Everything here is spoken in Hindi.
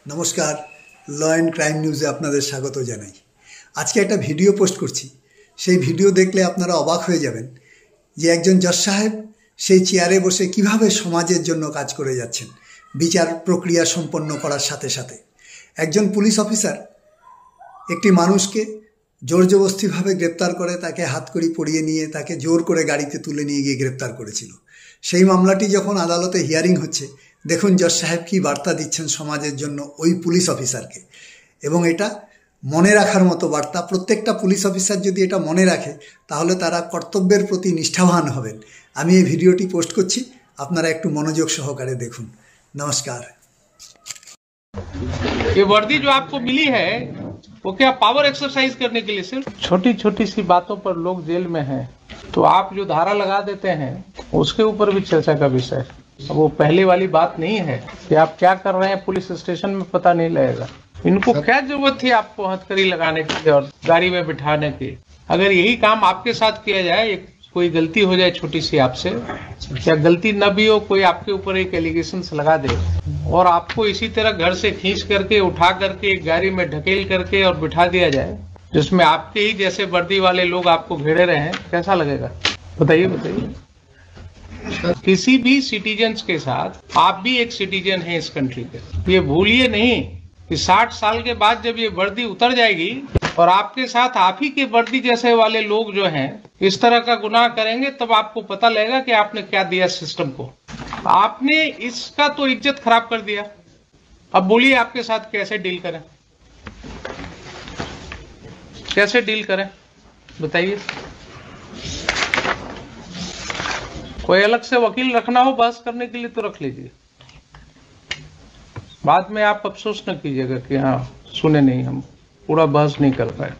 নমস্কার, ল অ্যান্ড ক্রাইম নিউজে আপনাদের স্বাগত জানাই। আজকে একটা ভিডিও পোস্ট করছি। সেই ভিডিও দেখলে আপনারা অবাক হয়ে যাবেন যে একজন জজ সাহেব সেই চেয়ারে বসে কিভাবে সমাজের জন্য কাজ করে যাচ্ছেন, বিচার প্রক্রিয়া সম্পন্ন করার সাথে সাথে। একজন পুলিশ অফিসার একটি মানুষকে জোরজবস্তিভাবে গ্রেপ্তার করে তাকে হাতকড়ি পরিয়ে নিয়ে তাকে জোর করে গাড়িতে তুলে নিয়ে গিয়ে গ্রেপ্তার করেছিল। সেই মামলাটি যখন আদালতে হিয়ারিং হচ্ছে, দেখুন জজ সাহেব কী বার্তা দিচ্ছেন সমাজের জন্য ওই পুলিশ অফিসারকে। এবং এটা মনে রাখার মতো বার্তা। প্রত্যেকটা পুলিশ অফিসার যদি এটা মনে রাখে তাহলে তারা কর্তব্যের প্রতি নিষ্ঠাবান হবেন। আমি এই ভিডিওটি পোস্ট করছি, আপনারা একটু মনোযোগ সহকারে দেখুন। নমস্कार। ये वर्दी जो आपको मिली है वो क्या पावर एक्सरसाइज करने के लिए? सिर्फ छोटी छोटी सी बातों पर लोग जेल में हैं, तो आप जो धारा लगा देते हैं उसके ऊपर भी चर्चा का विषय। अब वो पहले वाली बात नहीं है कि आप क्या कर रहे हैं पुलिस स्टेशन में पता नहीं लगेगा। इनको क्या जरूरत थी आपको हथकड़ी लगाने की और गाड़ी में बिठाने की? अगर यही काम आपके साथ किया जाए, कोई गलती हो जाए छोटी सी आपसे, या गलती न भी हो, कोई आपके ऊपर एक एलिगेशन लगा दे और आपको इसी तरह घर से खींच करके उठा करके एक गाड़ी में ढकेल करके और बिठा दिया जाए, जिसमें आपके ही जैसे वर्दी वाले लोग आपको घेरे रहे हैं, कैसा लगेगा? बताइए। किसी भी सिटीजन्स के साथ आप भी एक सिटीजन हैं इस कंट्री के। ये भूलिए नहीं कि 60 साल के बाद जब ये वर्दी उतर जाएगी और आपके साथ आप ही के वर्दी जैसे वाले लोग जो हैं इस तरह का गुनाह करेंगे, तब आपको पता लगेगा कि आपने क्या दिया सिस्टम को। आपने इसका तो इज्जत खराब कर दिया। अब बोलिए आपके साथ कैसे डील करें, कैसे डील करें बताइए। कोई अलग से वकील रखना हो बहस करने के लिए तो रख लीजिए, बाद में आप अफसोस न कीजिएगा कि हाँ सुने नहीं, हम पूरा बहस नहीं कर पाए।